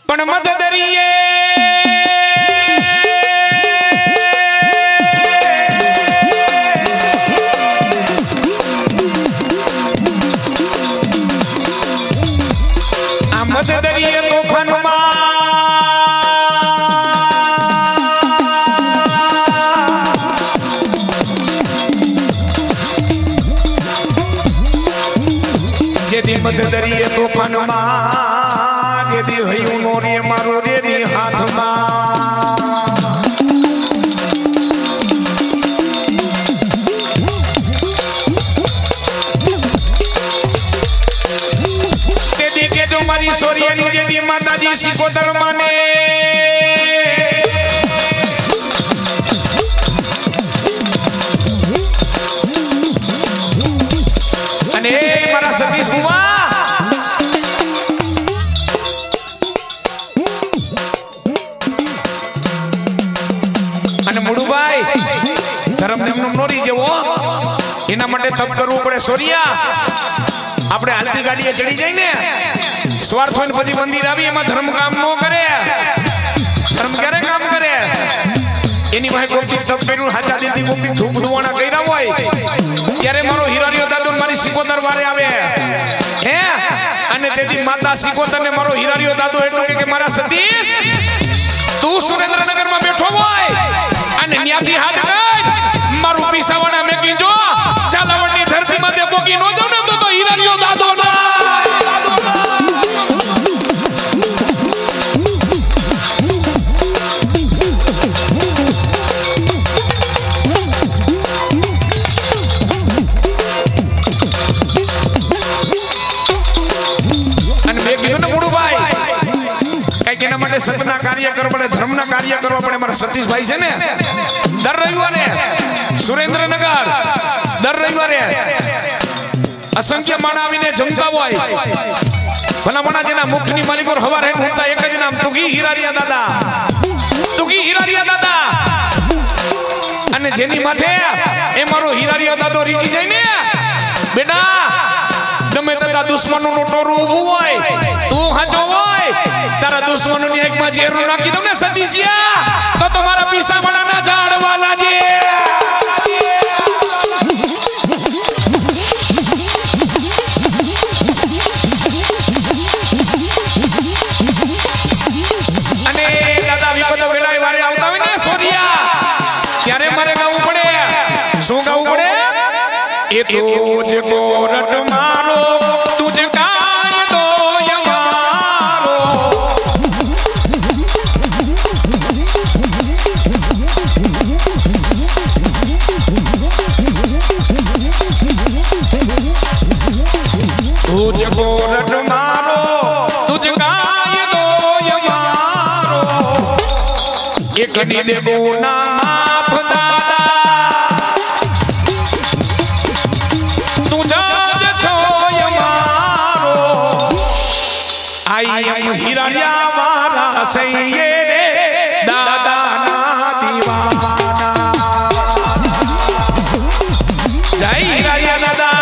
પણ મદદરીએ આ મદદરીએ તોફાનમાં જેદી મદદરીએ તોફાનમાં જેદી હયું નોરીએ મારો જેદી હાથમાં તેદી કેજો મારી સોરિયાની જેદી માતાજી સિકોતર માને અને મારા સતીશ બુવા અને મુડુભાઈ ધર્મ નિયમ નોરી જેવો એના માટે તપ કરવું પડે સોરિયા આપણે હાલતી ગાડીએ ચડી જાય ને સ્વાર્થ હોય પછી મંદિર આવી એમાં ધર્મ કામ ન કરે ધર્મ ક્યારે કામ કરે એની ભાઈ કોકથી તપ કર્યું હાચા દિલથી કોકથી ધૂપ ધુવાણા કર્યા હોય ત્યારે મારો હીરારીઓ દાદો મારી સિકોતર વારે આવે હે અને તેથી માતા સિકોતર ને મારો હીરારીઓ દાદો એટલું કે મારા સતીશ તું સુરેન્દ્રનગર માં બેઠો હોય અને ન્યાથી હાથ કાઢ મારું પીસાવાડા મેકી જો ચાલાવડની ધરતી માં તે પોકી નો જાવ ને તો હીરારીઓ દાદો ના સતના કાર્ય કરવા પડે ધર્મના કાર્ય કરવા પડે મારા સતીશભાઈ છે ને દર રવિવારે સુરેન્દ્રનગર દર રવિવારે અસંખ્ય માણા આવીને જમતા હોય ભલામણા જેના મુખની માલિકો હવારે ઉઠતા એક જ નામ તુગી હીરારિયા દાદા તુગી હીરારિયા દાદા અને જેની માથે એ મારો હીરારિયા દાદો રીજી જાય ને બેટા ગમે તેટલા દુશ્મનોનું ટોરું ઊભું હોય તું હાચો હોય તારા દુશ્મનોની એકમાં ઝેરું નાખી દઉં ને સતીશિયા તો તમારા પીસાવાળાના ઝાડવા લાગે અને દાદા વિપતો વેલાએ વારે આવતા હોય ને સોરિયા ત્યારે મારે ગાવું પડે શું ગાવું પડે એ તો જે કોરટ મારો તુજ કાયદો યમારો તુજ કોરટ મારો તુજ કાયદો યમારો એક દી દે ગુના માફ દાદા હીરારિયા વાળા સૈયે રે દાદા ના દીવાના જય હીરારિયા દાદા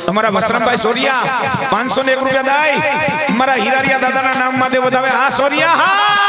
અમારા વસરામભાઈ સોરિયા 501 રૂપિયા દાય અમારા હીરારિયા દાદાના નામ માં દે વધાવે હા સોરિયા હા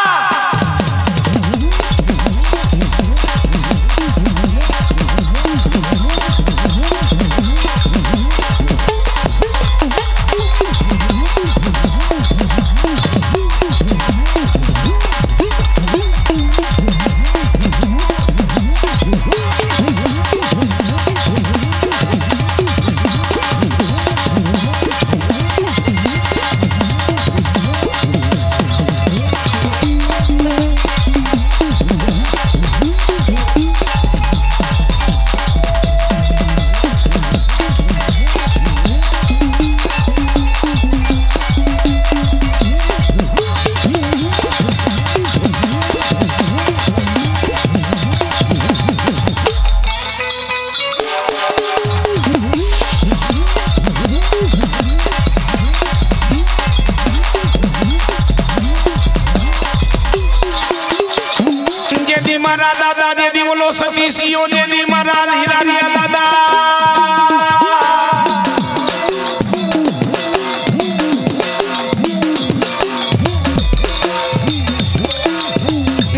મારા દાદા જેદી બોલો સતીશીઓ જેદી મારા હીરારિયા દાદા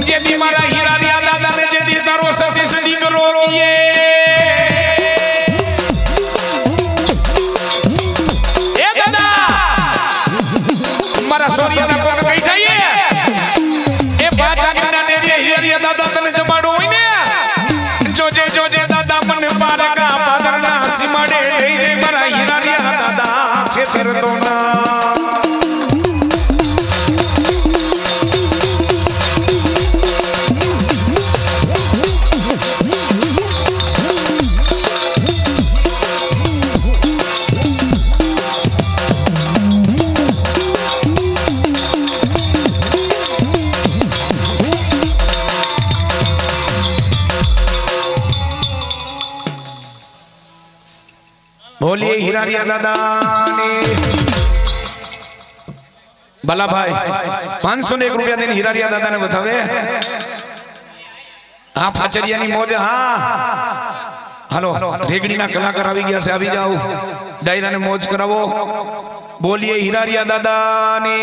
જેદી મારા હીરારિયા દાદા ને જેદી તારો સતીશ દીકરો એ દાદા મારા સોરિયાના પગ બેઠાઈએ એ પાછા દાદા તને જમાડો હોય ને જોજે જોજે દાદા મને પારકા પાદરના સીમાડે લઈ જઈ મારા હીરારિયા દાદા છે છરતો ના बोलिए हीरारिया दादा ने भला भाई 501 रुपया देने हीरारिया दादा ने बतावे हाँ फाचरिया नी मौज हाँ हेलो रेगड़ी ना कलाकार आवी गया से आवी जाओ डायरा ने मौज करावो बोलिए हीरारिया दादा ने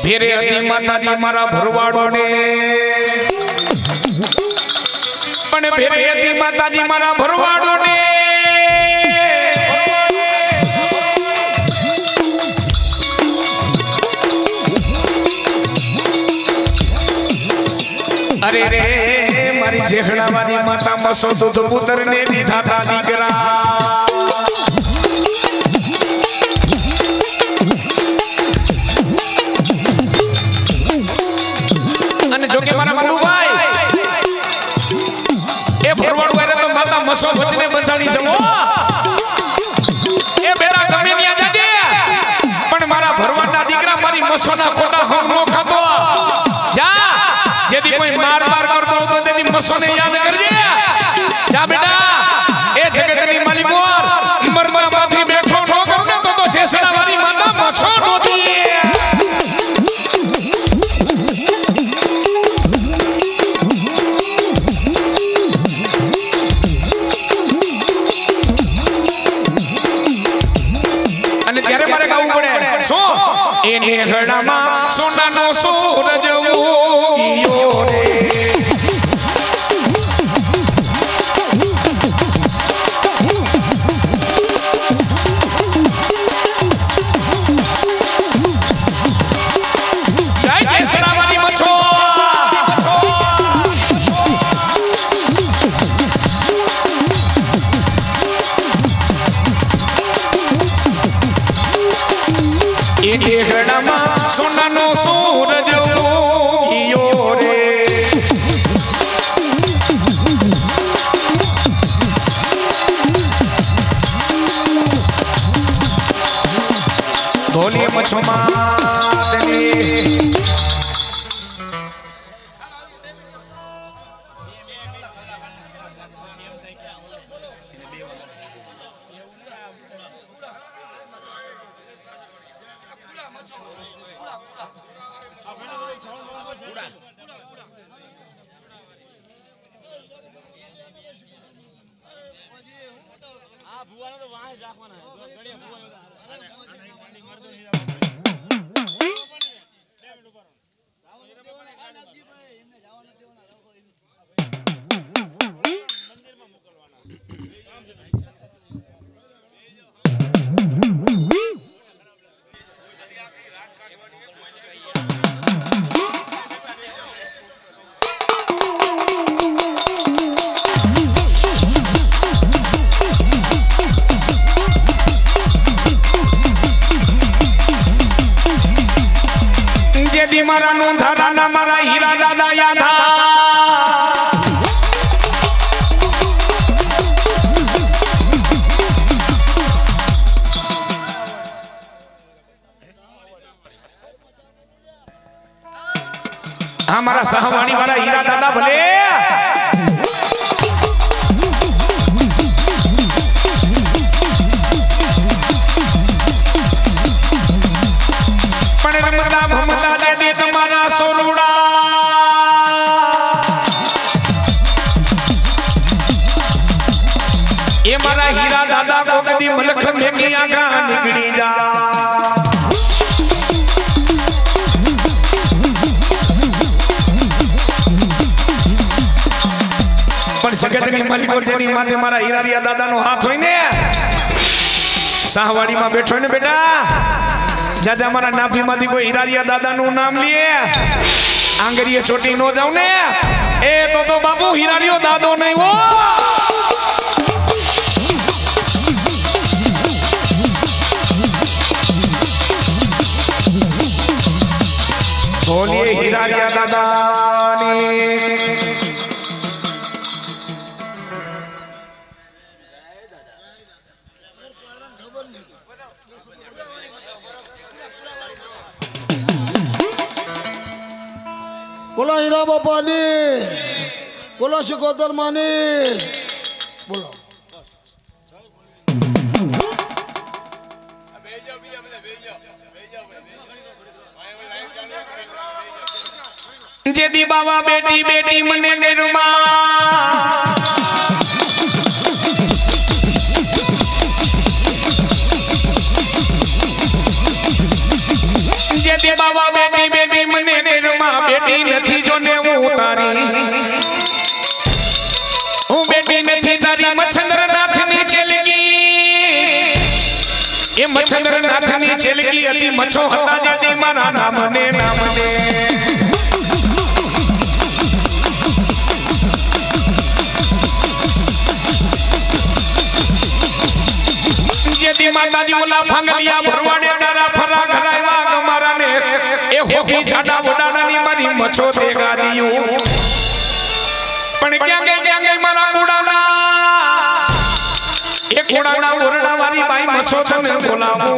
भेरे हती माताजी मारा भरवाड़ो ने पण भेरे हती माताजी मारा भरवाड़ो ने अरे रे मारी जेखड़ा वाली माता मसो दूध पुत्र ने दीधा था दीकरा जो के मारा मुलू भाई ए भरवाड़ो रे तो माता मसो सजने बंधाणी समो ए बेरा गमे नी आ जाजे पण मारा भरवाड़ना दीकरा मारी मसोना खोटा हम नो खातो जा जेदी कोई मार मार करतो तो तेदी मसोने याद करजे जा बेटा ए जगतनी मालिकोर मरना माथी बैठो नो करने तो जेसड़ा वाली माता मसो नोती एने गड़ामा सोना नो सूरज उगियो रे जय जय सरावाली मछो एने गड़ामा सोना नो सूरज उगियो रे बोलिए मछो मातनी मारा नो धारा ना मारा हीरा दादा यादा हमारा सहवाणी वाला हीरा दादा भले હીરા દાદા કોકદી મલખ મેકી આખા નીકળી જા પણ જગતની માલિકોર જેની માથે મારા હીરારિયા દાદાનો હાથ હોય ને સાહવાડીમાં બેઠો ને બેટા જાજા મારા નાભીમાંથી કોઈ હીરારિયા દાદાનું નામ લે આંગરીએ ચોટી નો જાવ ને એ તો બાપુ હીરારિયો દાદો નહીં હો બોલીએ હીરારિયા દાદાની बोलो हीरा बापानी बोलो शिकोतर मानी बोलो जेदी बाबा बेटी बेटी मने गरुमा जेदी बाबा बेटी बेटी मने गरुमा बेटी નથી જો ને હું તારી હું બેટી નથી તારી મચ્છંદ્રનાથની ચેલગી એ મચ્છંદ્રનાથની ચેલગી હતી મચ્છો હતા જેદી મારા નામને જેદી માતાજી ઓલા ફાંગલિયા ભરવાડે તારા ફરા ઘરાયવા ગમારા ને એ હોકી છાડા વડાડાની મારી મચ્છો દેગા દિયું પણ ક્યાં ગઈ મારા કુડાના એ કુડાના ઓરડા વાળી બાઈ મચ્છો તને બોલાવો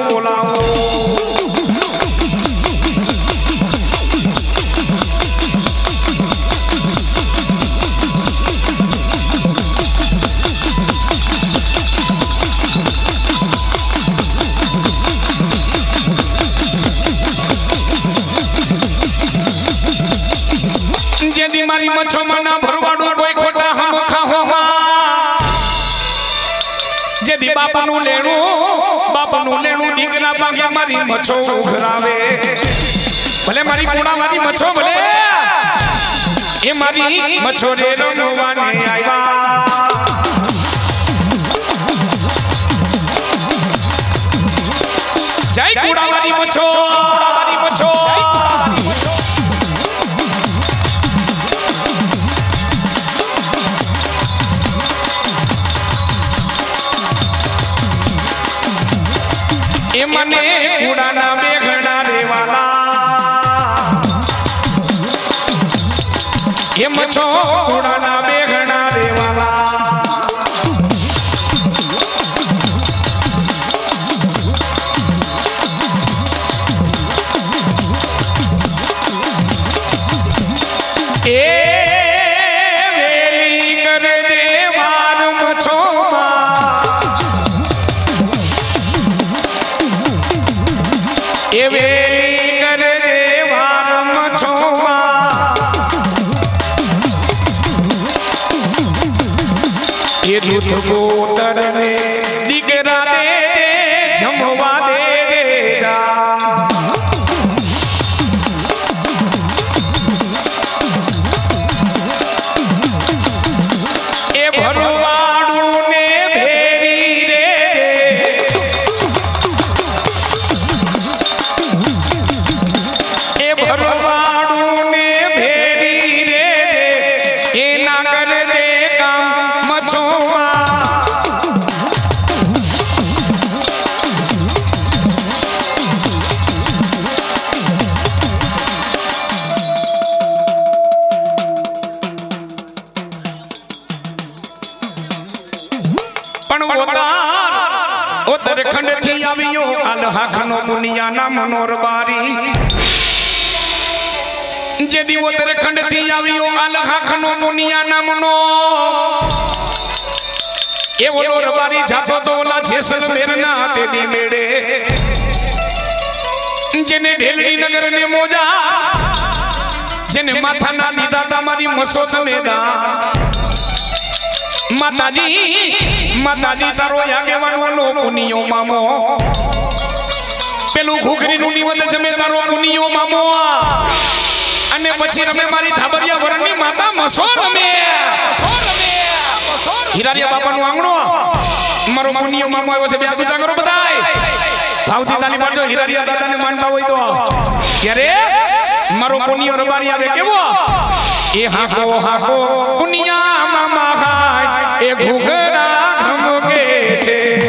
જેદી મારી મચ્છો મના ભરવાડો કોઈ ખોટા હમ ખાહોમાં જેદી બાપનું લેણું દીકરા ભાગ્યા મારી મચ્છો ઉઘરાવે ભલે મારી કુણાવાળી મચ્છો ભલે એ મારી મચ્છો રે રમવાને આવ્યા જય કુણાવાળી મચ્છો એ મને કુડાના બેઘણા રેવાલા એ મચ્છો કુડાના બેઘણા રેવાલા એ વેલી કર દેવાર મચ્છો એ વેલી કર દેવાર મચ્છોમાં એ દૂધ ગોતર ને દીકરા દે જમવા દે જા એ ભરવાડું ને ભેરી રે ભરવાડું ને ભેરી રે એ ના કર દે કામ મચ્છોમાં પણ ઓતર ખંડ થી આવ્યો આલ્હાખનો મુનિયાના મનોરબારી જેદી ઓતર ખંડ થી આવ્યો આલ્હાખનો મુનિયા નામનો એ ઓલો રબારી જાતો તો ઓલા જેસલમેરના તેદી મેળે જેને ઢેલડી નગર ને મોજા જેને માથાના દીધા તમારી મસોત ને દા માતાજી તારો આગેવાન ઓલો પુનિયો મામો પેલું ઘૂઘરીનું નિવદ જમે તારો પુનિયો મામો અને પછી રમે મારી ધાબરિયા વરણની માતા મસો રમે હીરારિયા બાપાનું આંગણો મારો પુનિયો મામો આવ્યો છે બે હાથ ઊંચા કરો બધાય ભાવથી તાલી પાડજો હીરારિયા દાદાને માનતા હોય તો ક્યારે મારો પુનિયો રબારી આવે કેવો એ હાકો પુનિયા મામા હાય એ ઘૂઘરા ધમકે છે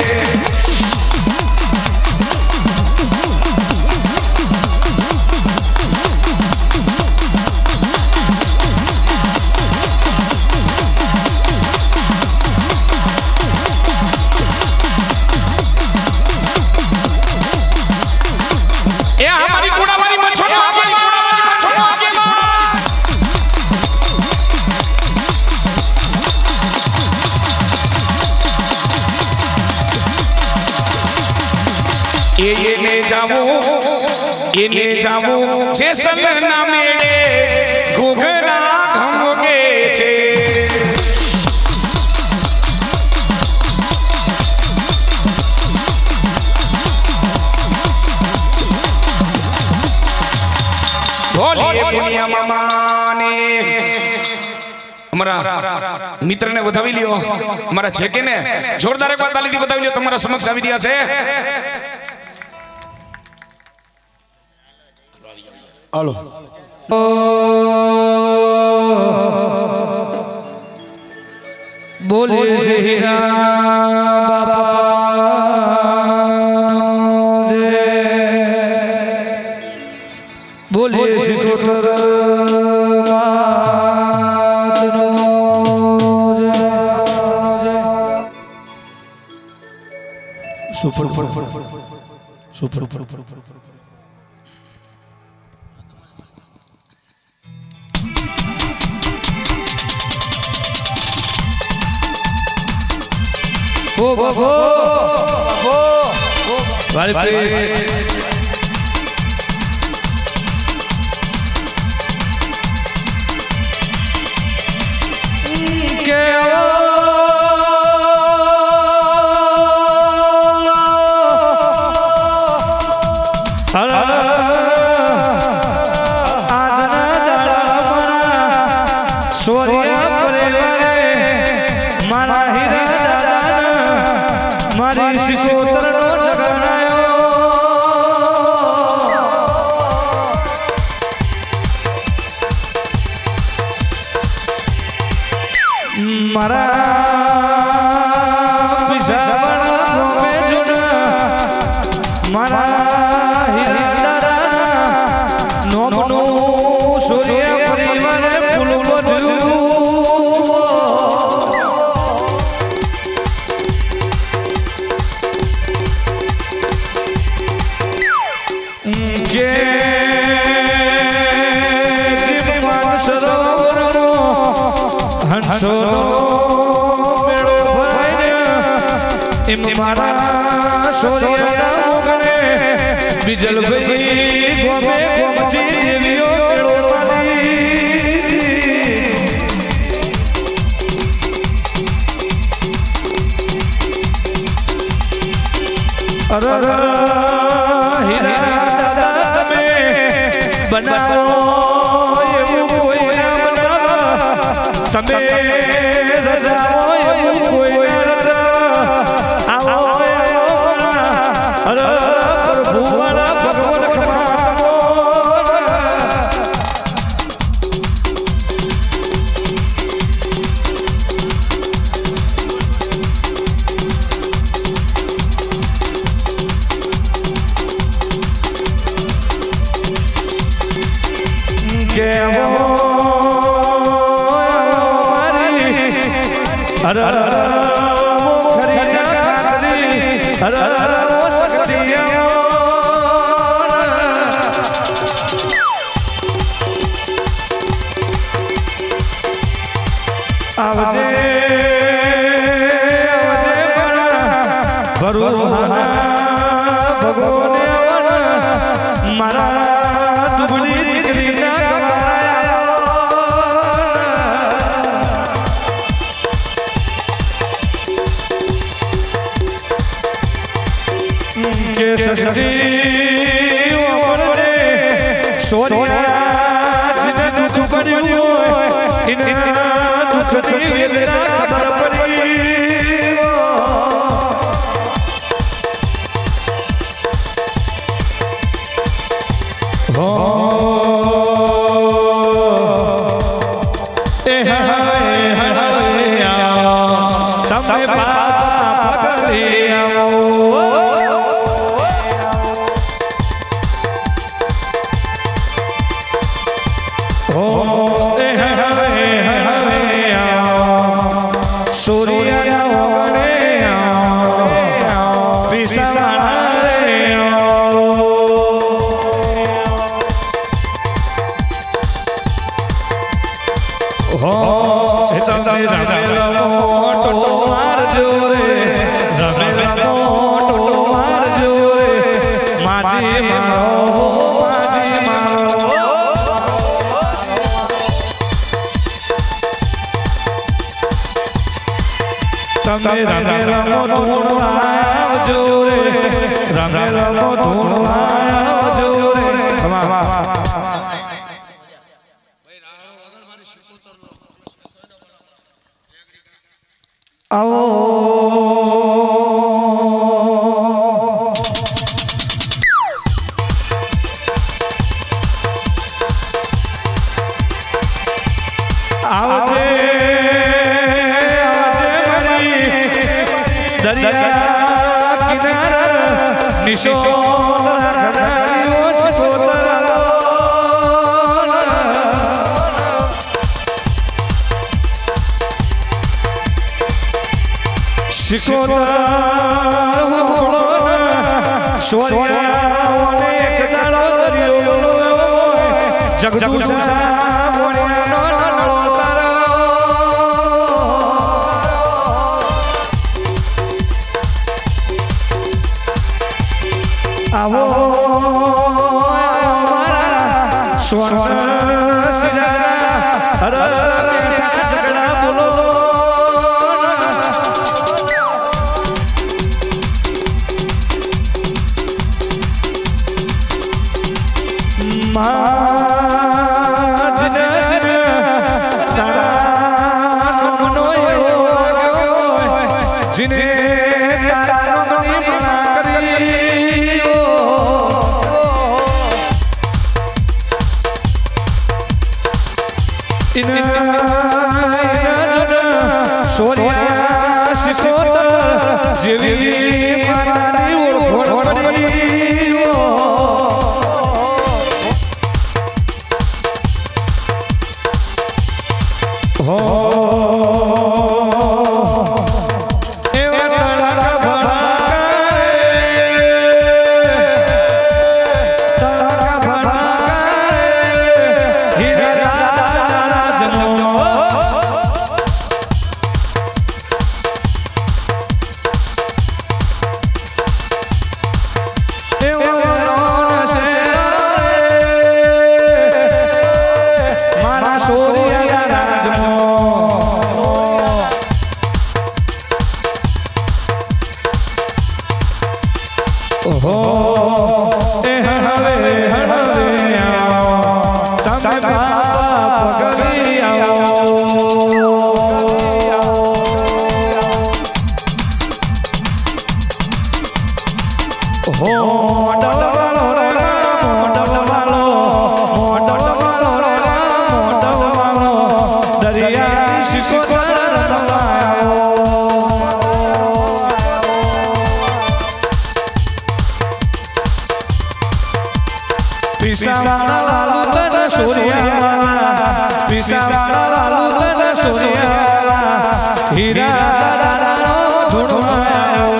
એને જાવું જે સલના મેળે ઘૂઘરા ધમકે છે બોલીએ પુનિયા મામાને અમારા મિત્રને વધાવી લ્યો અમારા છે કે ને જોરદાર એક વાત તાલીથી વધાવી લ્યો તમારા સમક્ષ આવી રહ્યા છે હાલો બોલે શ્રી રામ બાપા દે બોલે શ્રી સોટર સુપર ઓ બાબો વાલી કે મારા સોરિયા મોગણે બીજલ ભાઈ ગોમે ગોમતી દેવીઓ અરે હીરા દાદા તમે બનાવો એવું કોઈ ના બનાવો તમે રજાઓ એવું કોઈ ના કે સસરી ઓમરે સોનિયાજીને દુઃખ પડ્યું હોય એના દુઃખની વેદના ખબર પડી તમે બાપા પગલી આવો સૂર્યના ઓગણે વિસવાણા રે હો તમે રમેલા મોટો મારજો રે રમેલા મોટો મારજો રે માજી મારો માજી મારો તમે રમેલા મોટો આવજો રે રમેલા મોટો આવજો રે આવો આવજે આવજે મારી દરિયા કિનારા નિશોન રાખનારીઓ સકોતરા શિકોતર સોનિયાઓને એક દાડો દરિયો જગદુસા મોણિયાનો નાળો તારો આવો મારા સ્વર્ણ સિજારા હર બેટા ઝગડા બોલો સોનિયા સિકોતર જેવી માતાની ઓળખોણ પડી હો એવા તળાકા ભણાકા હીરા દાદા રાજનો મારા સોરિયા રાજનો ઓહો એ હવે આવો તમે બાપ પગલી આવો હો ડલવાલો દરિયા શિકોતર રમાયો પિસાવાળા લાલુ તને સૂર્યાવાળા પિસાવાળા લાલુ તને સૂર્યાવાળા હીરા દાદાનો ધૂણવાયો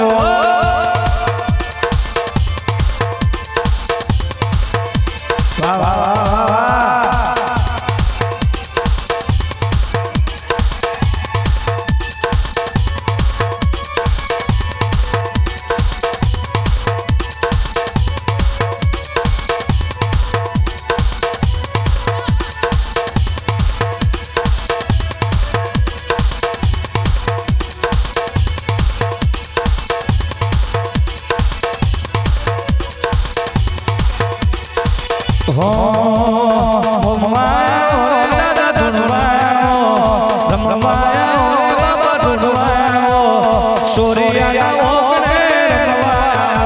વાહ વાહ હો માયા દાદા ધૂણવાયા રમવાયા બાબા ધૂણવાયા સોરિયા ઓગણે રમવાયા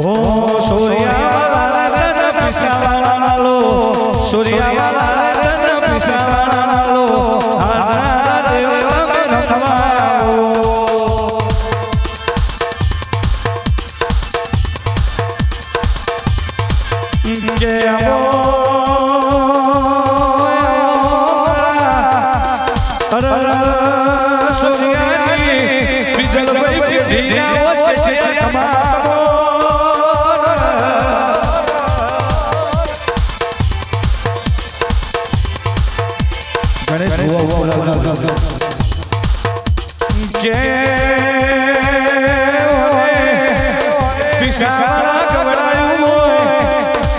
ઓ સોરિયા તન પિસાવાળા લો સોરિયા તન પિસાવાળા લો હાજરા દેવ તમે રમવાયા કે આવો સોરિયાની બીજલ ભાઈ પેઢીના ઓસે તમારો ગણેશ કે પિસાવાળા કવડાયું હોય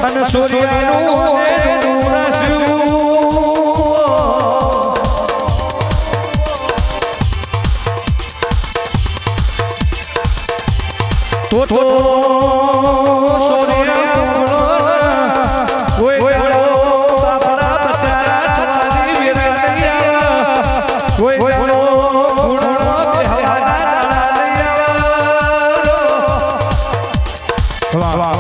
અને સોરિયાનું રાસ્યું તો સોરિયા કોઈ દાડો બાપડા બચારા થવાની વેરા નહીં આવે કોઈ દાડો ગુણનો બેહવાના દાડા નહીં આવે વાહ વાહ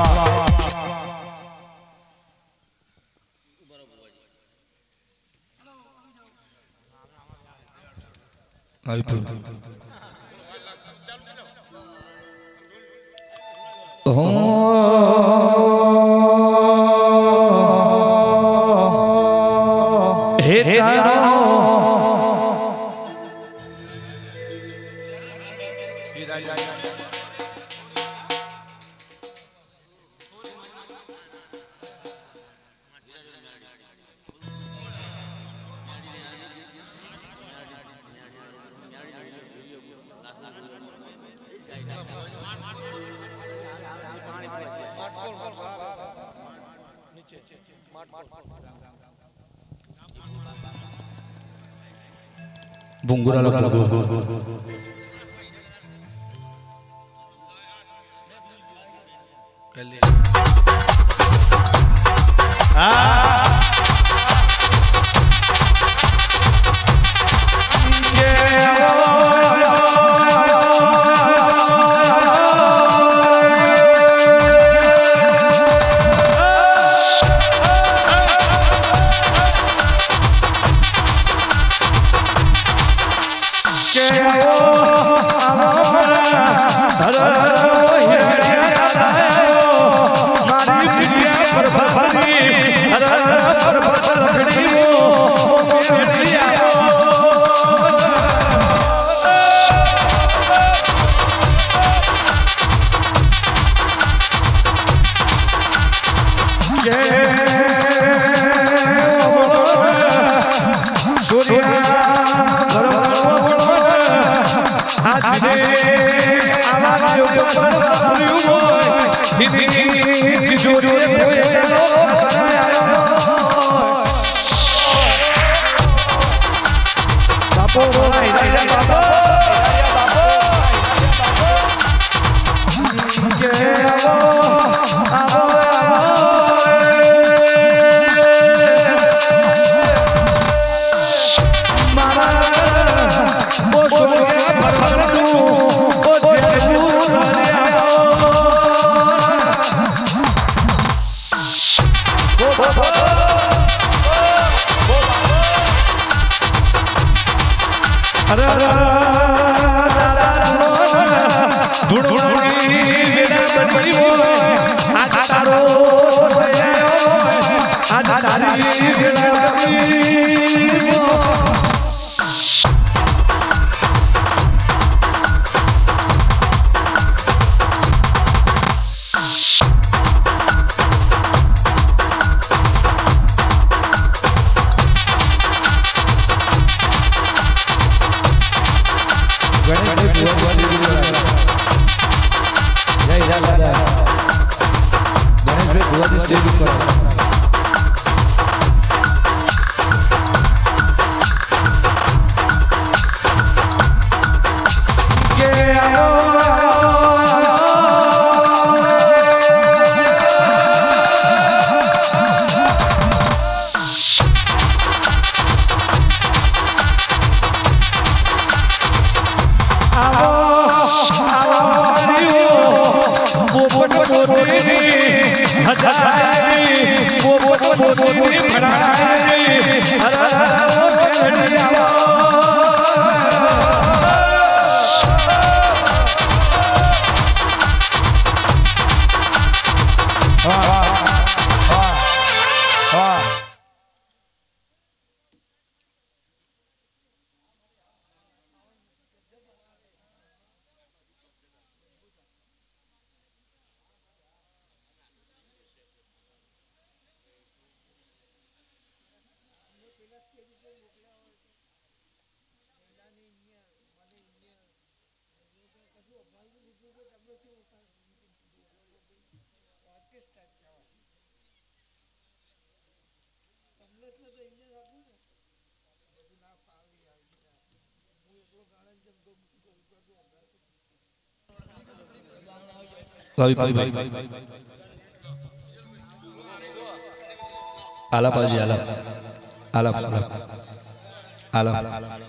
હે તારો ભુંગુરા લગા Yeah. હજારી પોપટ મોતીની ભણાઈ અરે મેલડી આવો આલાપ આવજી આલાપ આલાપ આલાપ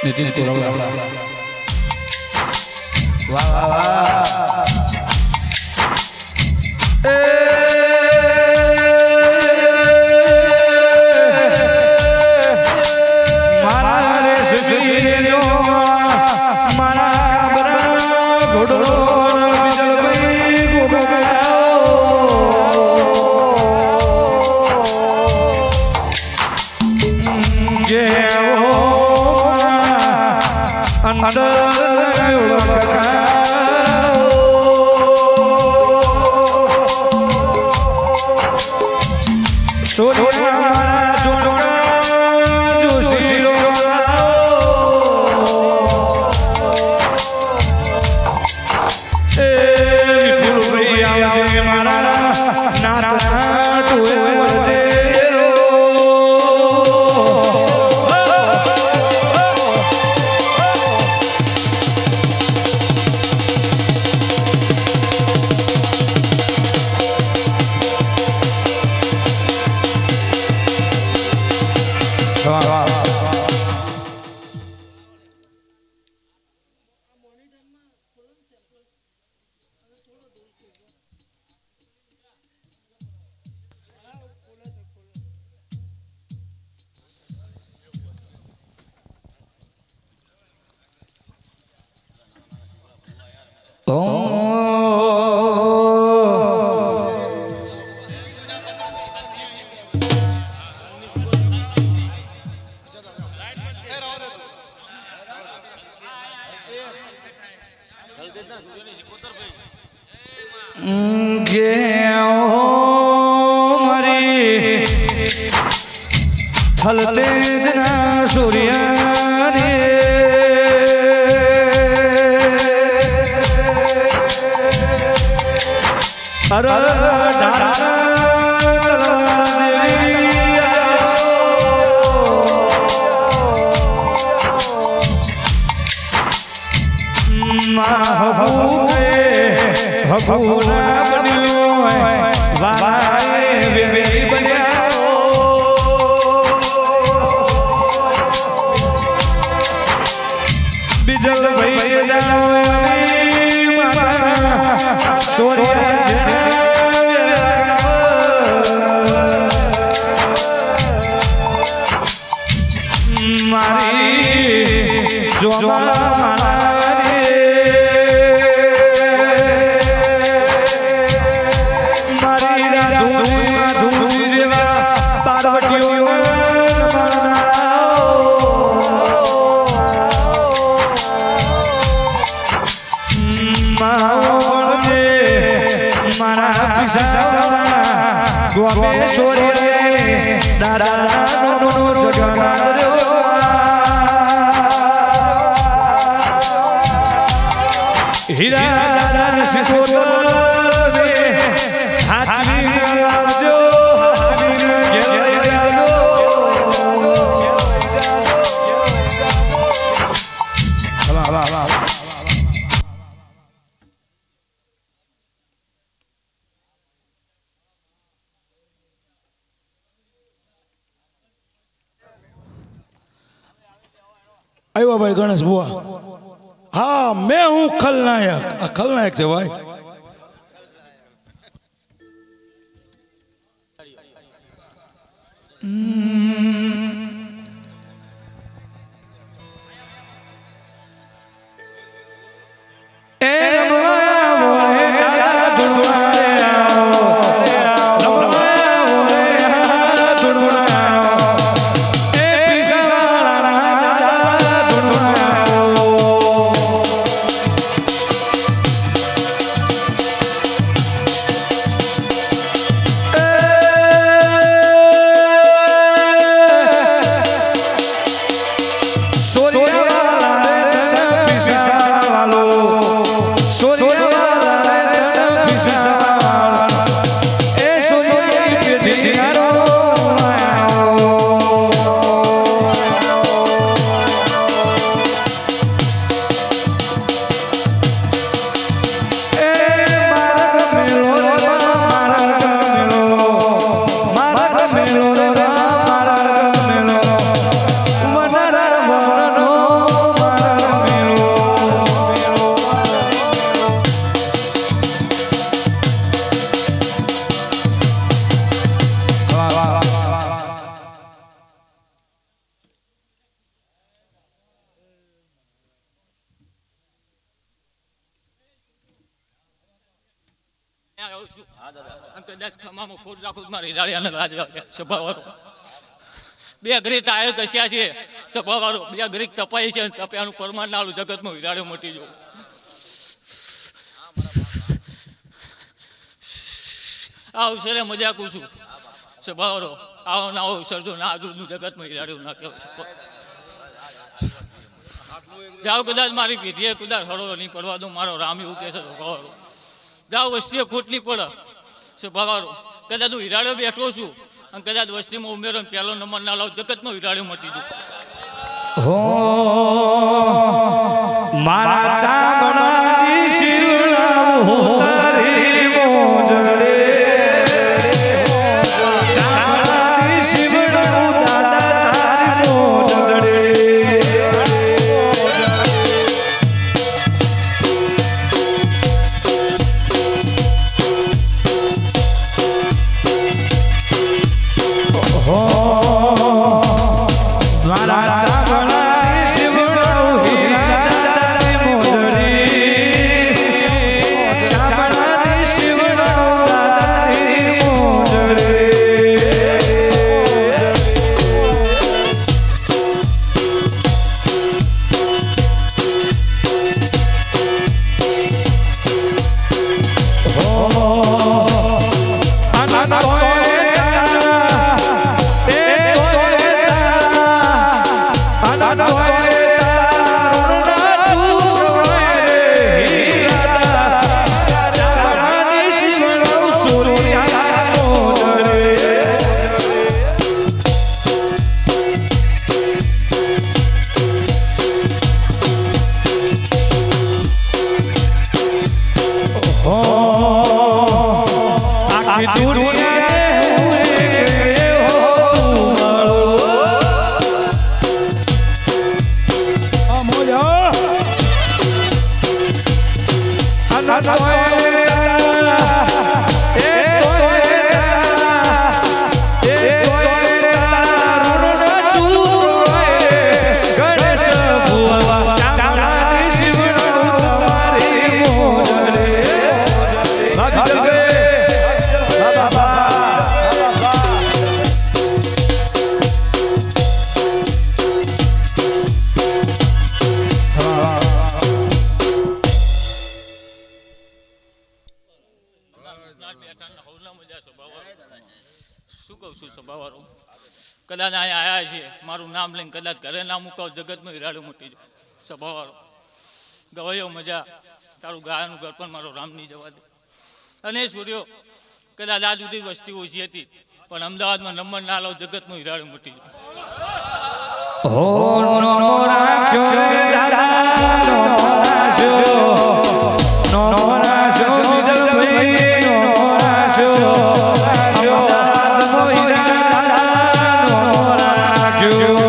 નીતિન કોરવડા વાહ વાહ વાહ આવ્યા ભાઈ ગણેશ બુઆ હા મેં હું ખલનાયક આ ખલનાયક છે ભાઈ બે ઘરી ટાયર કસ્યા છે સભાવાળો બે ઘરી તપાઈ છે તપ્યાનું પરમાન નાળું જગતમાં વિરાડ્યો મટી જવું આ અવસરે મજા કું છું સભાવાળો આવો ના આવો અવસર ના આજુનું જગતમાં વિરાડ્યું ના કહેવાય જાઓ કદાચ મારી પેઢીએ કદાચ હળો નહીં પડવા દઉં મારો રામ એવું કહે છે સભાવાળો જાઓ વસ્તીએ ખોટ નહીં પડે સભાવાળો કદાચ હું હિરાડ્યો બેઠો છું અને કદાચ વસ્તીમાં ઉમેરો પહેલો નંબર ના લાવ જગતમાં હિરાડ્યો મટી જવું હો મારા ચામડાની શિરણાઓ તારી મોજડે ચામડાની શિરણાઓ દાદા તારી મોજડે કદાચ અહીંયા આવ્યા છીએ મારું નામ લઈને કદાચ ઘરે ના મુકાવ જગતમાં હિરાડું મોટી સભાવાળો ગવાયો મજા તારું ગાયનું ઘર પણ મારો રામ નહીં જવા દે અને સૂર્યો કદાચ આ સુધી વસ્તી ઓછી હતી પણ અમદાવાદમાં નંબર ના લાવ જગતમાં હિરાડું મોટી હો નમો રાખ્યો રે દાદા નમો રાખ્યો નમો રાખ્યો નિજલ ભાઈ નમો રાખ્યો Yo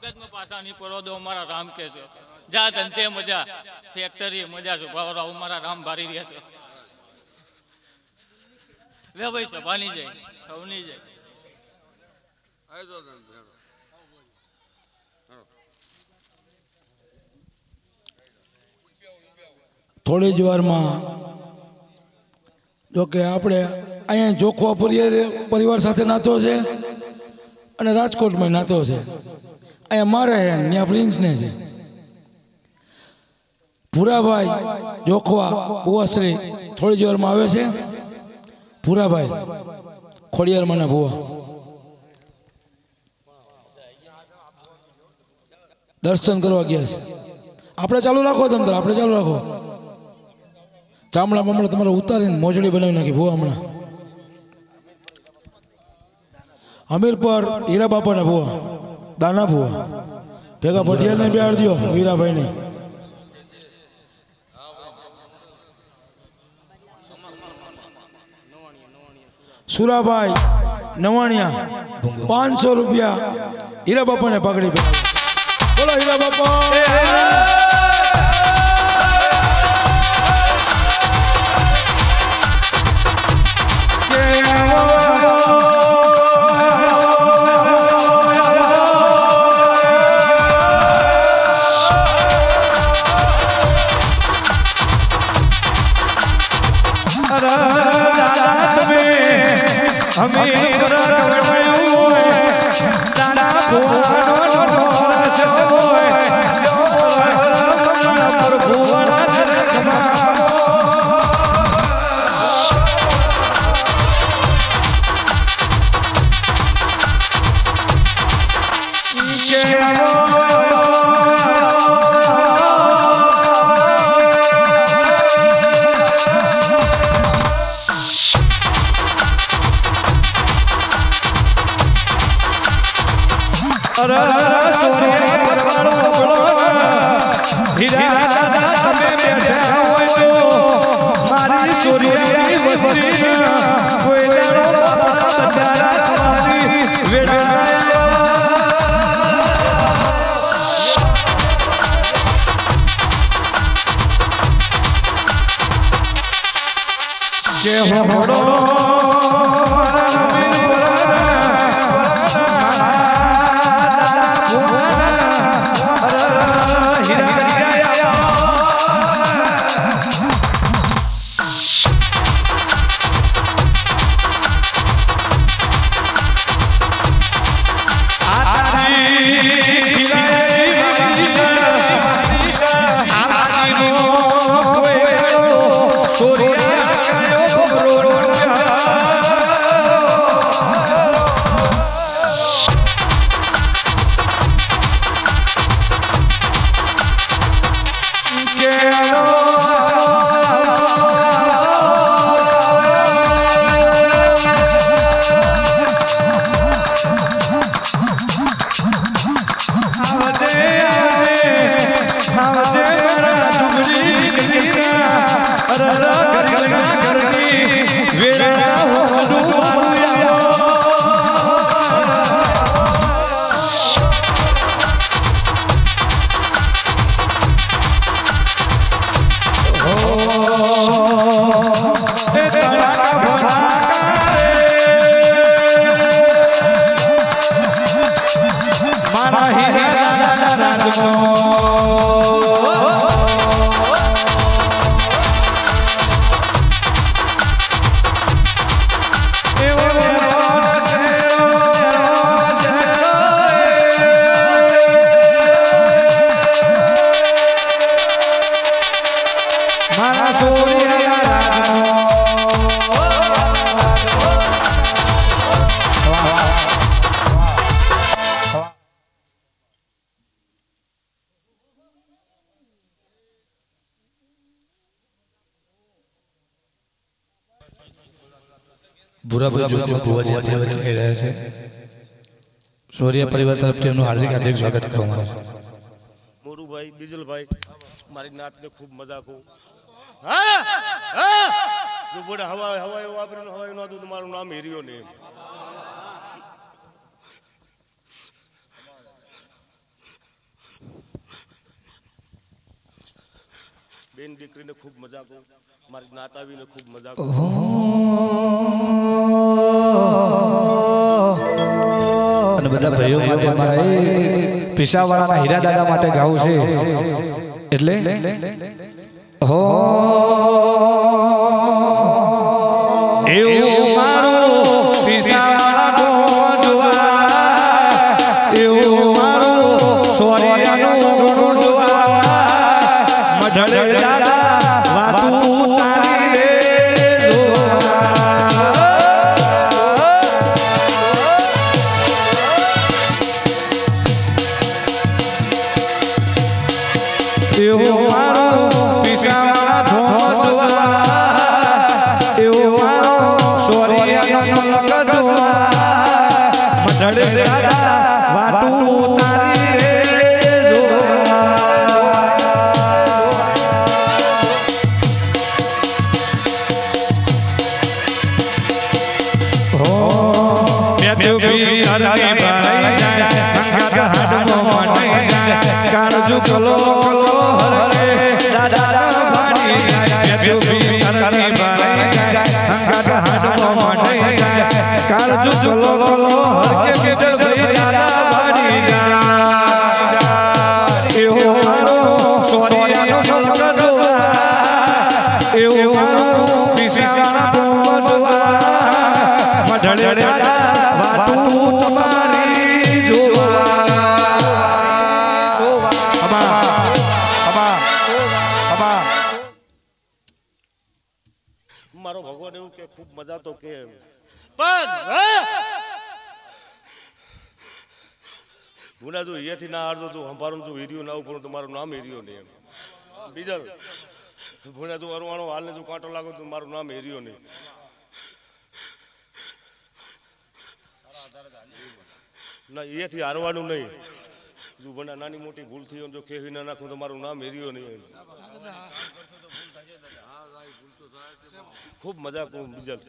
જગતમાં પાછા નહીં પડો દો અમારા રામ કે છે જા ધંધે મજા ફેક્ટરી મજા છે ભાવરા અમારા રામ ભારી રહ્યા છે લે ભાઈ સભાની જાય ખવની જાય થોડી જ વારમાં જો કે આપણે અહીંયા જોખવા પરિવાર સાથે નાતો છે અને રાજકોટમાં નાતો છે. અહીંયા મારે છે ત્યાં પ્રિન્સને છે. ભૂરાભાઈ જોખવા બુવાશ્રી થોડી જ વારમાં આવે છે. ભૂરાભાઈ ખોડિયારમાંના ભુવા દર્શન કરવા ગયા છે. આપણે ચાલુ રાખો તમ આપણે ચાલુ રાખો. ચામડા બમડા તમારે ઉતારીને મોજડી બનાવી નાખી ભુવા હમણાં. અમીર પર હીરા બાપાના ભુવા દાના ભુવા ભેગા ભટિયાને બેહાડ દો હીરાભાઈને. સુરાભાઈ નવાણિયા 500 રૂપિયા હીરા બાપાને પકડી પહેરાવો. બોલો હીરા બાપા. ભૂરાભાઈ જોખમ ભુવાજી આપણે વચ્ચે આવી રહ્યા છે. સૂર્ય પરિવાર તરફથી એમનું હાર્દિક હાર્દિક સ્વાગત કરવામાં આવે છે. મોરુભાઈ બીજલભાઈ મારી નાતને ખૂબ મજાક હા હા જો બોલે હવા હવાઈ વાપરીને હવાઈ નો હતું મારું નામ હેરિયો ને એમ બેન દીકરીને ખૂબ મજાક મારી નાત આવીને ખૂબ મજાક અને બધા ભાઈઓ માટે મારા એ પીસાવાળાના હીરા દાદા માટે ગાવું છે એટલે હો એવું મારું પીસાવાળા ગોજવા એવું મારું સોરિયાનો ગોજવા મઢડે દાદા વાતું તારી રે એવું મારું પીસાવાળા ધોજવા એવું મારું સોરિયાનો લગજવા મઢડે દાદા વાતું તારી રે કાળજુ કલો કલો હરકે દાદા ભાડી જાય બેબી કરની ભરાઈ જાય હંગાત હાડવો મઢાઈ જાય કાળજુ કલો કલો હરકે બીજલ ભાઈ દાદા ભાડી જાય એવો મારો સોરિયાનો લગજવા એવો મારો પીસાવાળા ગોજવા મઢડે દાદા વાતું તમારી જોવા મારો ભગવાન એવું કે ખૂબ મજા તો કે પણ ભૂલા તું અહીંયાથી ના હારતો તું સંભારું તું હીર્યો ના ઉપર તમારું નામ હીર્યો નહીં એમ બીજા ભૂલા તું અરવાણો હાલને તું કાંટો લાગો તું મારું નામ હીર્યો નહીં ના અહીંયાથી હારવાનું નહીં તું ભણા નાની મોટી ભૂલ થઈ જો કેવી ના નાખું તો મારું નામ હીર્યો નહીં ખૂબ મજાક બીજલ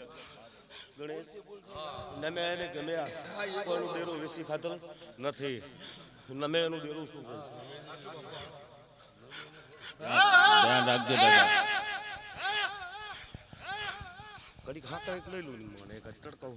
ગણેશ નમે એને ગમ્યા કોઈનું ડેરું વેસી ખાતર નથી નમે એનું ડેરું શું ધ્યાન રાખજો દાદા કડીક હા કડીક લઈ લઉં મને એક તડકાવ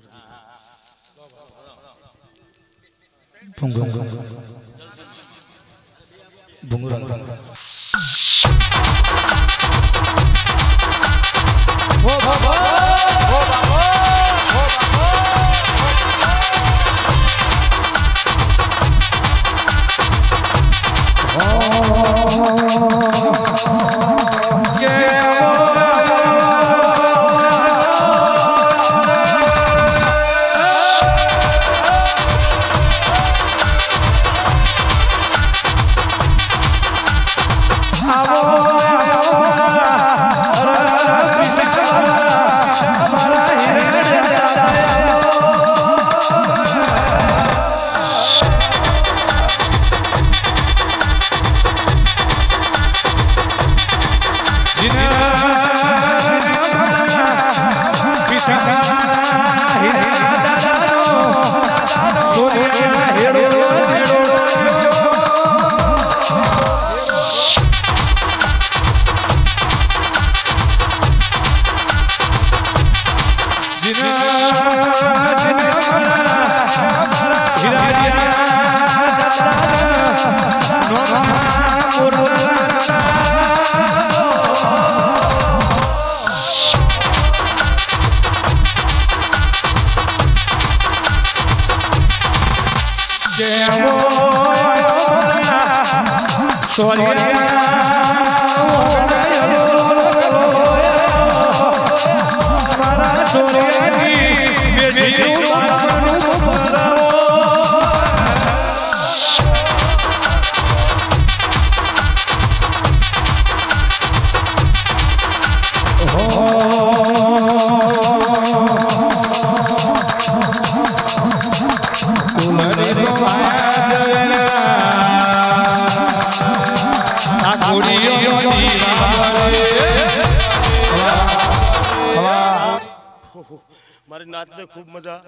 મારી નાતને ખૂબ મજા.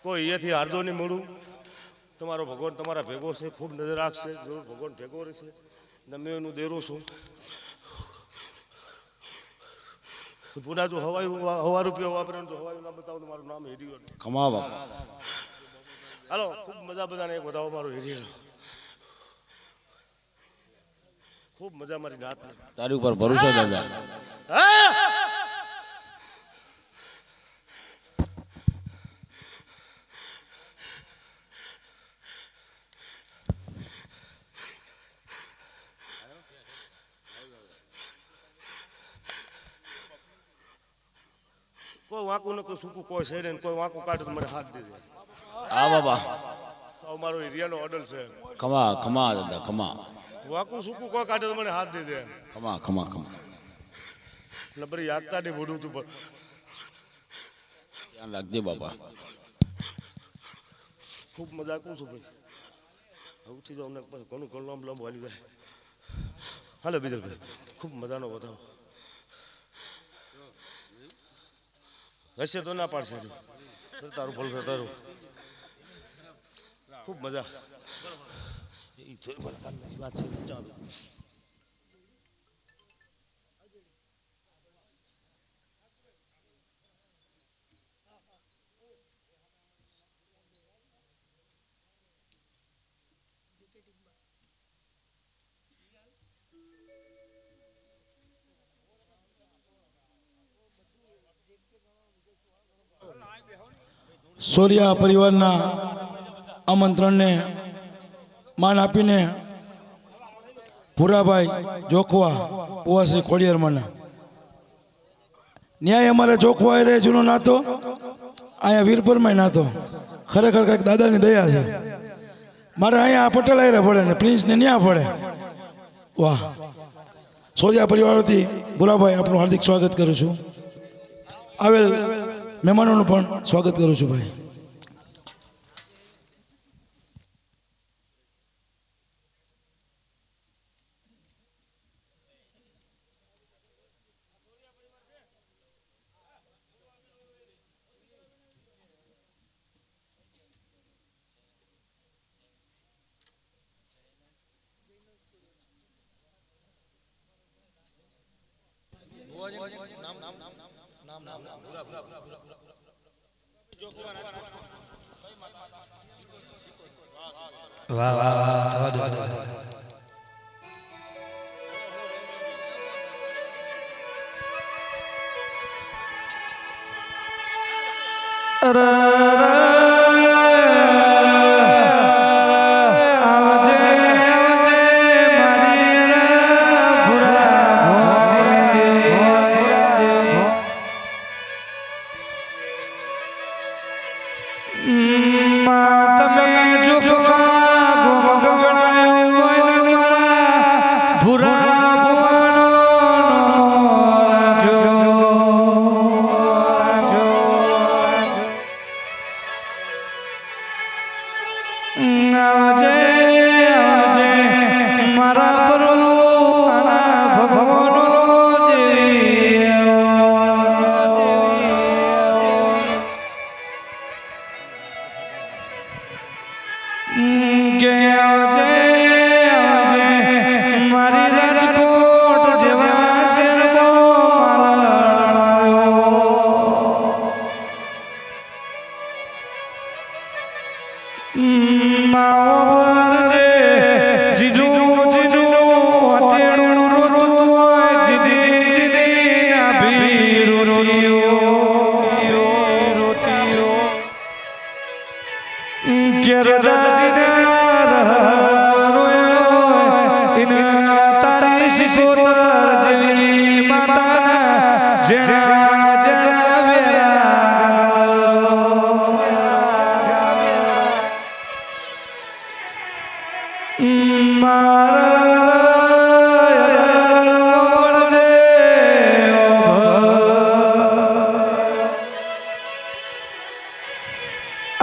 કોઈ અહીંયાથી હારદો નહીં મળું. તમારો ભગવાન તમારા ભેગો છે, ખૂબ નજર રાખશે. જરૂર ભગવાન ભેગો રહેશે. તમે એનું દેરો છું. પુના તું હવા રૂપિયા વાપરે તો હવાયું ના બતાવું તો મારું નામ હેરિયો. ખમા બાપા. હાલો ખૂબ મજા બધાને એક બતાવો મારો હેરિયો. ખૂબ મજા મારી નાત. તારી ઉપર ભરોસો દાદા. કોઈ વાંકું ને કોઈ સૂકું કોઈ છે ને કોઈ વાંકું કાઢે તો મને હાથ દેજે. હા બાબા. મારો એરિયાનો ઓર્ડર છે. ખમા ખમા દાદા ખમા. વાંકું સૂકું કોઈ કાઢે તો મને હાથ દેજે. ખમા ખમા ખમા. એટલે બરી યાદતા નહીં ભૂડું તું પણ ધ્યાન રાખજે બાપા. ખૂબ મજા કરું છું ભાઈ. ઉઠી જાઉં ને પછી ઘણું ઘણું લાંબ વાલી જાય. હાલે બીજા ભાઈ ખૂબ મજાનો બતાવો. હશે તો ના પાડશે તારું ફળ તારું. ખૂબ મજા. વાત છે ચાલો. સોરિયા પરિવારના આમંત્રણને માન આપીને ભૂરાભાઈ જોખવા ઉવાસી ખોડિયારમાંના ન્યાય અમારે જોખવા એ રહે જૂનો નાતો અહીંયા વીરપુરમાં નાતો. ખરેખર કંઈક દાદાની દયા છે. મારે અહીંયા પટેલ આયરે પડે ને પ્રિન્સને ન્યા પડે. વાહ. સોરિયા પરિવારથી ભૂરાભાઈ આપણું હાર્દિક સ્વાગત કરું છું. આવેલ મહેમાનોનું પણ સ્વાગત કરું છું ભાઈ. વાહ વાહ વાહ થવા દો.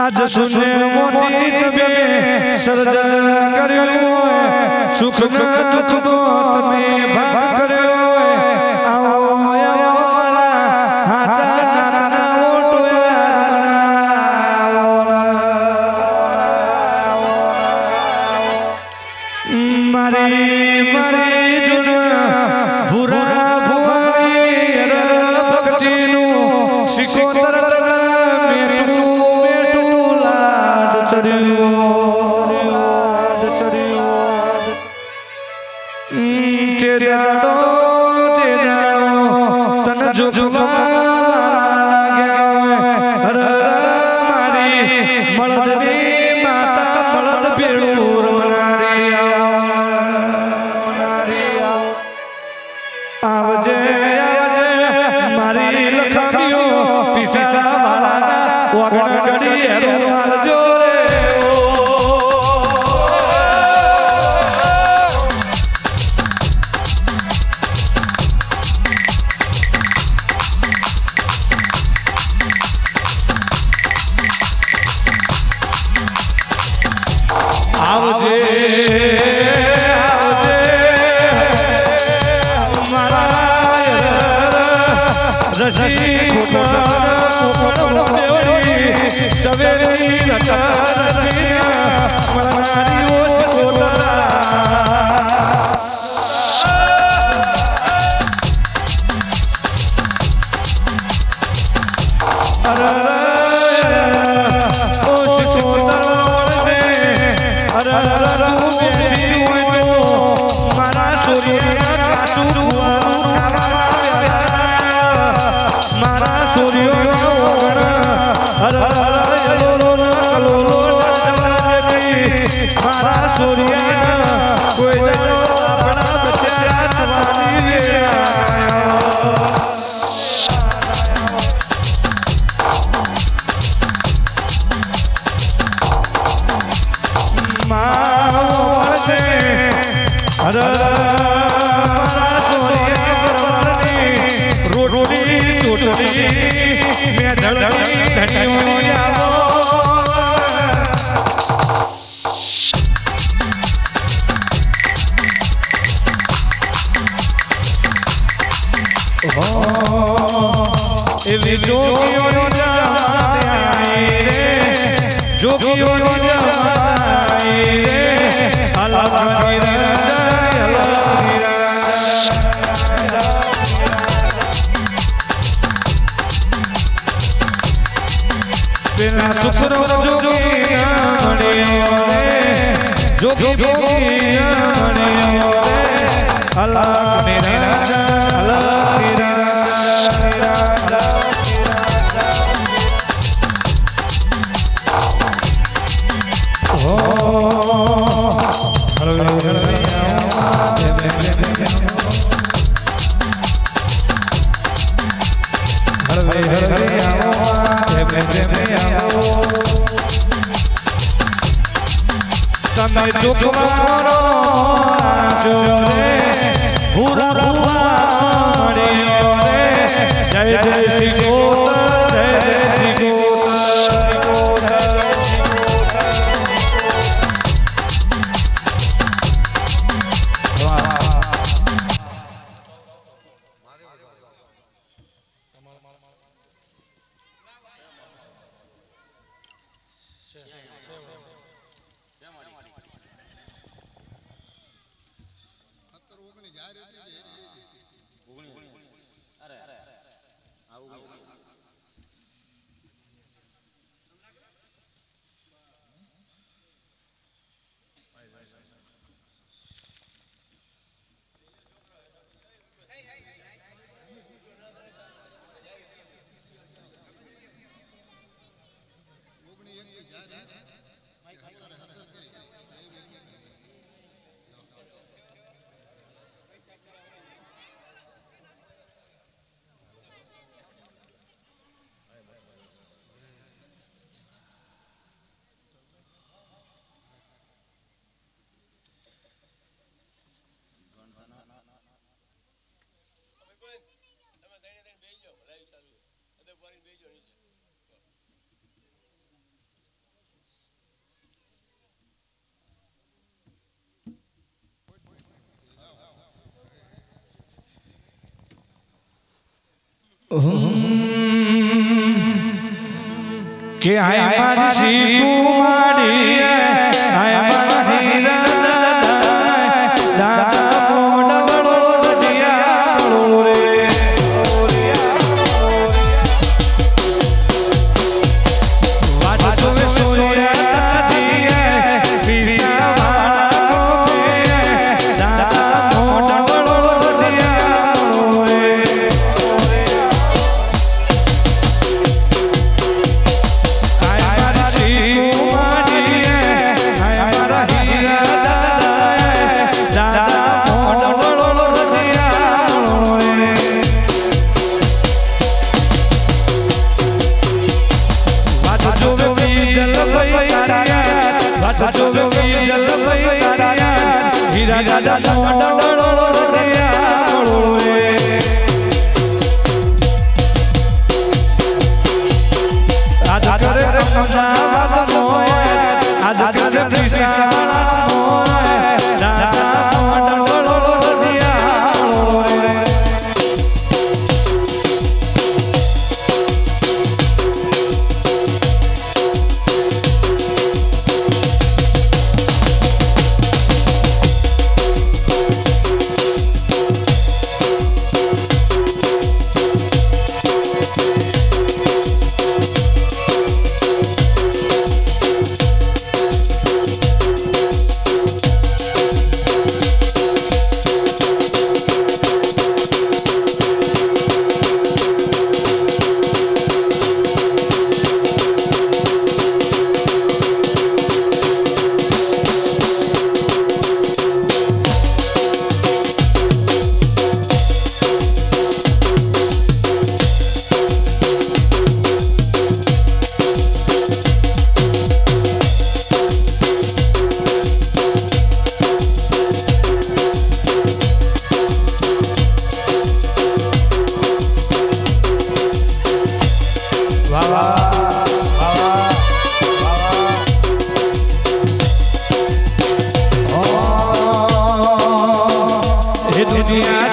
આજ સુને મોતી તમે સર્જન કર્યું હોય, સુખ દુઃખ તો તમે ભાગ કર્યો હોય. આવો આવો મારા હાચા નાના મારી મારી જુન ભૂરા ભુવાણી ભક્તિનું શિકોતર મેટું મેટું લાડ ચડ્યું તે જાડો તન જોગવા લાગ્યા હર મારી મળદની માતા મળદ ભેળું રમનારી આવજે આવજે મારી લખાણીઓ પીસા વાળા વગણ ગડી હેરો આવજો રે આવજે આવજે મારા રસી ખોટા સવેરી મળનારી ઓસ ખોટા મારા સૂર્યા કોઈ દાડો આપણા બચારા થવાની વેળા મારા સૂર્યા રોટલી ચોટલી મેં ધડકી ધણીઓની આવો એવી જોગીઓનો જમાઈ રે જોગીઓનો જમાઈ રે અલગ પેલા સુખરો જોગી મળ્યો રે જોગી ભોગી મળ્યો રે અલગ નિરાજા અલગ નિરાજા તમે જોગવાનો જો રે ભૂરા ભુવા મળ્યો રે જય જય શ્રી ગોત્ર જય જય શ્રી ગોત્ર કે આય મારી શી કુમારી આય મારા હીરા દાદા જલભાઈ તારિયા હીરા દાદા મોડવળો રડિયાળો આજ કરે અમદાવાદ મોય આજ કરે વિશાળ મોય દાદા મોડવળો રડિયાળો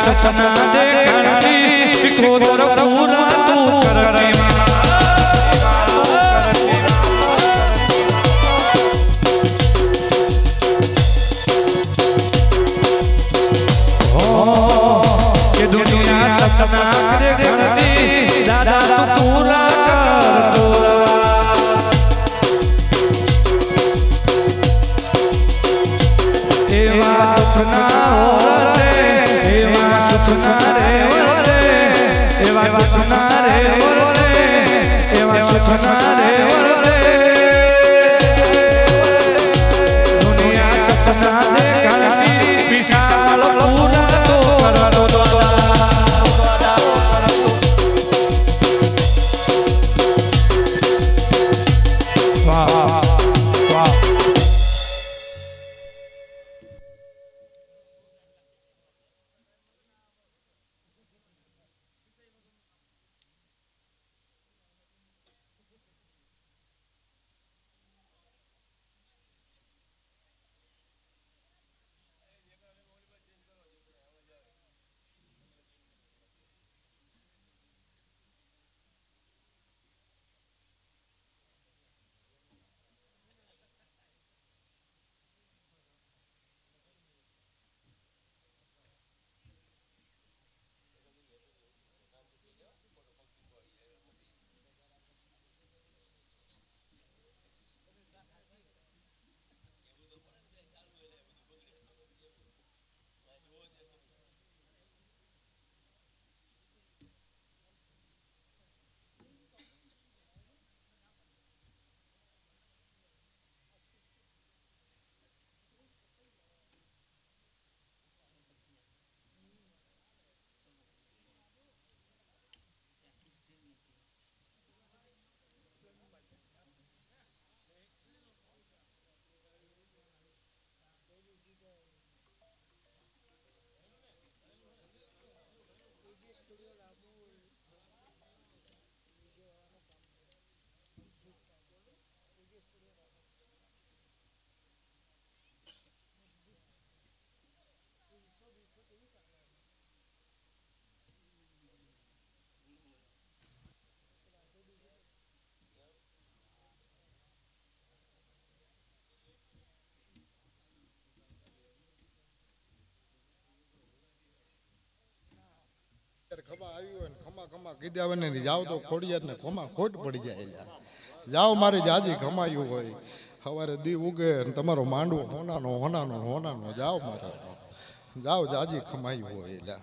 સપના દેખાતી શિખોતર પૂરા તું કરતી કે દુનિયા સપના દેખાતી દાદા તું પૂરા કરતો એવા સપના સપના રે વરતે એવા સપના રે વરતે એવા સપના રે વરતે દુનિયા સપના દેખાતી વિશાળ પૂરા તો કરતો વાહ વાહ ખમા આવ્યું હોય ને ખમા ખમા કીધા હોય ને જાઓ તો ખોડિયાર ને ખમા ખોટ પડી જાય જાઓ મારી જાજી ખમાયું હોય સવારે દી ઉગે ને તમારો માંડવો હોનાનો હોનાનો હોનાનો જાઓ મારે જાઓ જાજી ખમાયું હોય એટલે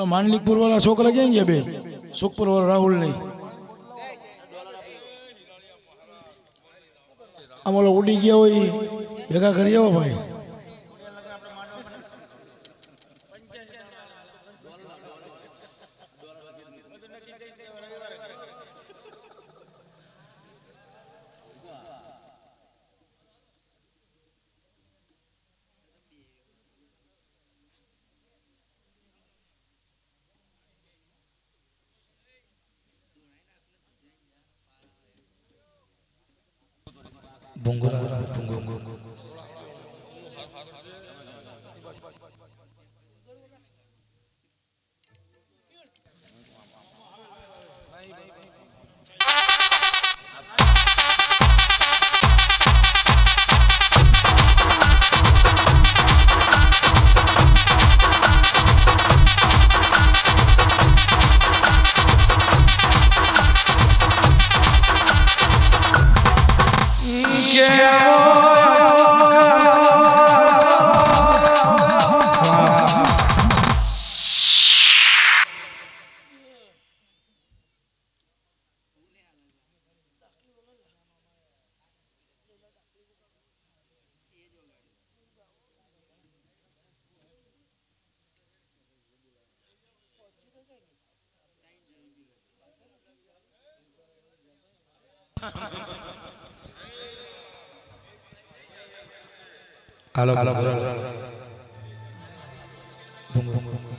પેલા માનલિકપુર વાળા છોકરા ક્યાં ગયા બે સુખપુર વાળા રાહુલ નહીં આમ ઓલા ઉડી ગયા હોય ઈ ભેગા કરી આવો ભાઈ ભૂંગરા ભૂંગો હાલો ભૂંગો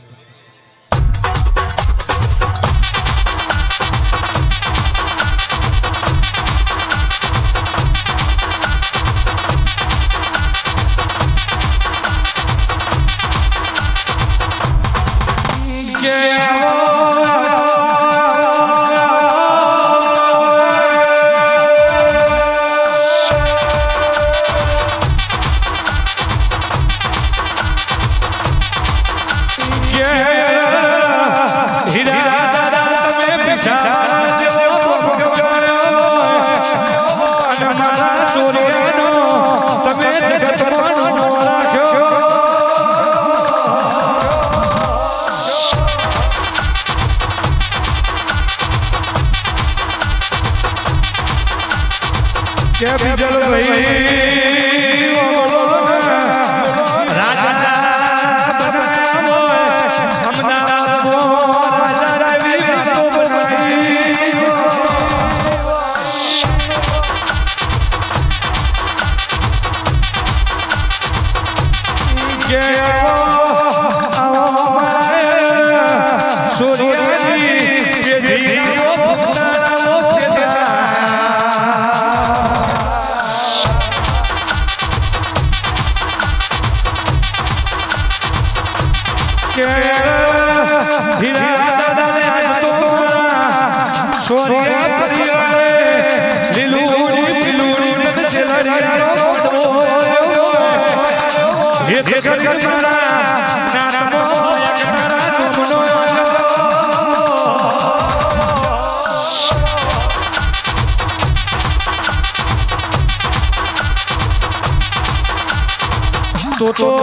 કે બીજલ ભાઈ રાજા બનાવ્યો અમદાવાદ રાજા રવિ વાતો બનાવી કે આવો સૂર્યની પેઢીનો ભૂખનાળો તો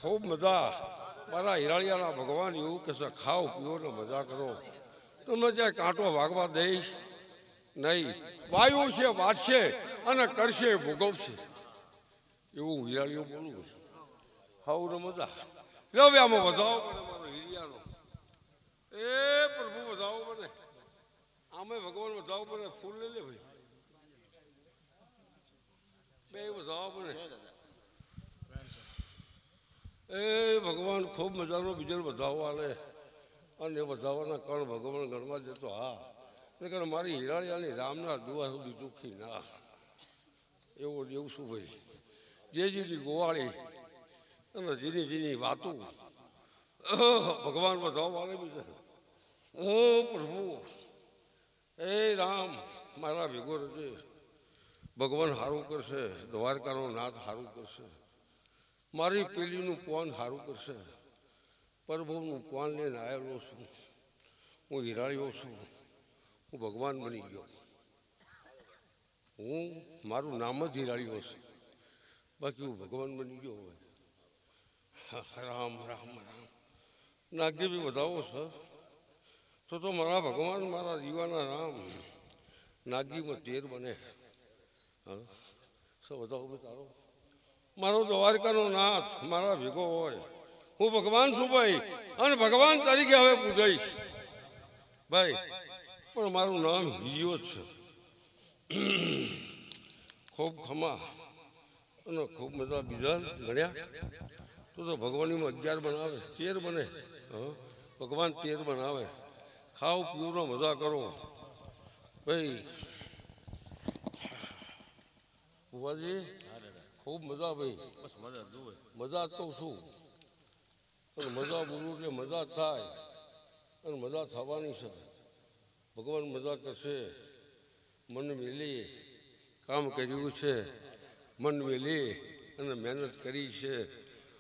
ખૂબ મજા મારા હિરાળિયાના ભગવાન એવું કે છે ખાઓ પીઓ ને મજા કરો તમને ત્યાં કાંટો વાગવા દઈશ નહીં વાયુ છે વાંચશે અને કરશે ભોગવશે એવું હું હિરાળીઓ બોલું ખાવું ને મજા લો બે આમાં વધાવો બને મારો હિરિયાનો એ પ્રભુ વધાવો બને આમે ભગવાન વધાવો બને ફૂલ લઈ લે ભાઈ બે વધાવો બને એ ભગવાન ખૂબ મજાનો બીજો વધાવો આલે અને એ વધાવાના કણ ભગવાન ગણવા દેતો હા નકર મારી હિરાળિયાની રામના દુઆ સુધી દુઃખી ના એવું એવું શું ભાઈ જે જેની ગોવાળી અને જેની જેની વાતું ભગવાન વધાવો આલે બીજા ઓ પ્રભુ એ રામ મારા ભેગો રહેજે ભગવાન સારું કરશે દ્વારકાનો નાથ સારું કરશે મારી પેઢીનું કોણ સારું કરશે પ્રભુનું કોણ લઈને આવેલો છું હું હિરાળ્યો છું હું ભગવાન બની ગયો હું મારું નામ જ હિરાળ્યો છે બાકી હું ભગવાન બની ગયો હોય રામ રામ રામ નાગજી બી વધાવો છે તો મારા ભગવાન મારા દીવાના રામ નાગજીમાં તેર બને હા શું વધાવો તારો મારો દ્વારકાનો નાથ મારા ભેગો હોય હું ભગવાન છું ભાઈ અને ભગવાન તરીકે હવે પૂજાઈશ ભાઈ પણ મારું નામ હિયો જ છે ખૂબ ખમા અને ખૂબ બધા બીજા ગણ્યા તો ભગવાનીમાં 11 બનાવે 13 બને હા ભગવાન 13 બનાવે ખાઓ પીવો મજા કરો ભાઈ બુવાજી ખૂબ મજા ભાઈ બસ મજા જુએ મજા તો શું અને મજા બોલું એટલે મજા થાય અને મજા થવાની છે ભગવાન મજા કરશે મન મેલી કામ કર્યું છે મન મેલી અને મહેનત કરી છે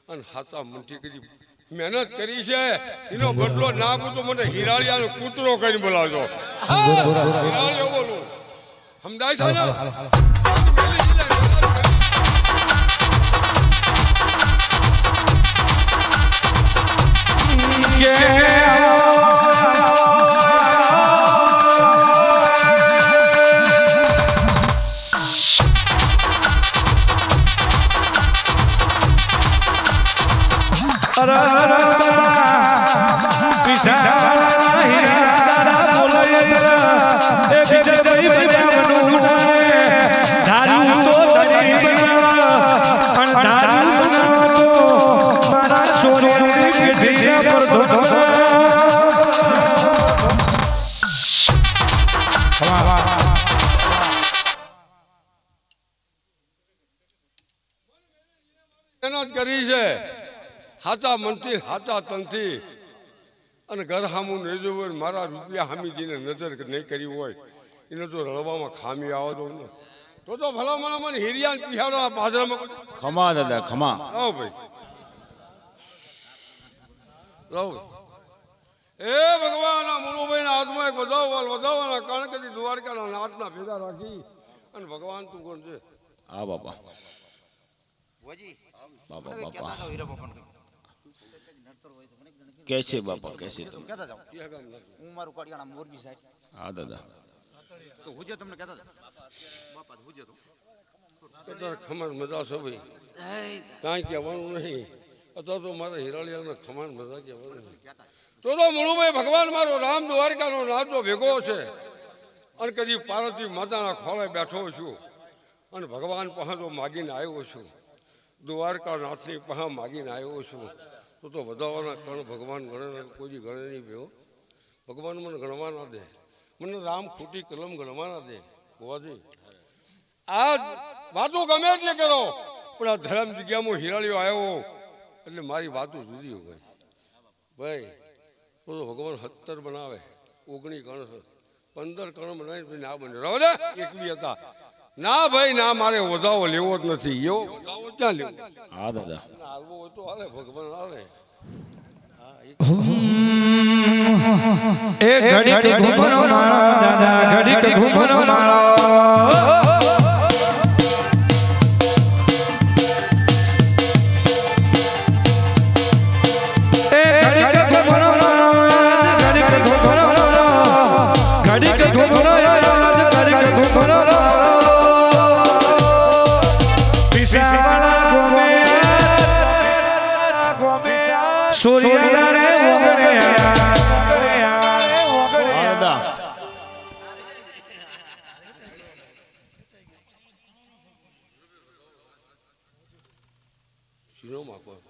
અને હાથા મનથી કરી મહેનત કરી છે એનો બદલો ના પૂછો મને હિરાળિયાનો કૂતરો કરીને બોલાવજો હિરાળિયો બોલું સમજાય છે ને મહેનત કરી છે હાચા મનથી હાચા તનથી અને ઘર સામું નહીં જોવું હોય મારા રૂપિયા હામીજીને નજર નહીં કરી હોય એને તો રળવામાં ખામી આવો દઉં ને તો ભલા મને હિરિયા પિહાડો પાજરામાં ખમા દાદા ખમા લાવ ભાઈ લાવ એ ભગવાન આ મુરુભાઈના હાથમાં એક વધાવવાના કારણ કે દ્વારકાના નાથના ભેગા રાખી અને ભગવાન તું કોણ છે હા બાપા બાપા બાપા कैसे बापा कैसे तुम હું મારું કડિયાણા મોરબી સાહેબ हाँ दादा તો હુજે તમને કહેતા બાપા હુજે તો કદાચ ખમાન મજા છે ભાઈ કાંઈ કહેવાનું નહીં અથવા તો મારા હિરાળિયાને ખમાન મજા કહેવાનું નહીં તો મુળુભાઈ ભગવાન મારો રામ દ્વારકાનો નાચો ભેગો છે અને કદી પાર્વતી માતાના ખોળે બેઠો છું અને ભગવાન પાસે તો માગીને આવ્યો છું દ્વારકા નાથની પાસે માગીને આવ્યો છું તો વધારવાના કણ ભગવાન ગણે કોઈ ગણે નહીં ભેગો ભગવાન મને ગણવા ના દે મને રામ ખોટી કલમ ગણવા ના દે ગોવાજી આ વાતો ગમે એટલે કરો પણ આ ધર્મ જગ્યામાં હિરાળીઓ આવ્યો એટલે મારી વાતો જુદી હોય ભાઈ તો ભગવાન 17 બનાવે 19 કણ 15 કણ બનાવીને ના બને રહો દે 21 હતા ના ભાઈ ના મારે વધાવો લેવો જ નથી એવો વધાવો ક્યાં લેવો हाँ दादा હાલવો હોય તો હાલે ભગવાન હાલે એ ઘડીક ઘૂમરો મારા દાદા ઘડીક ઘૂમરો મારા સૂર્યના રે શીરો માપો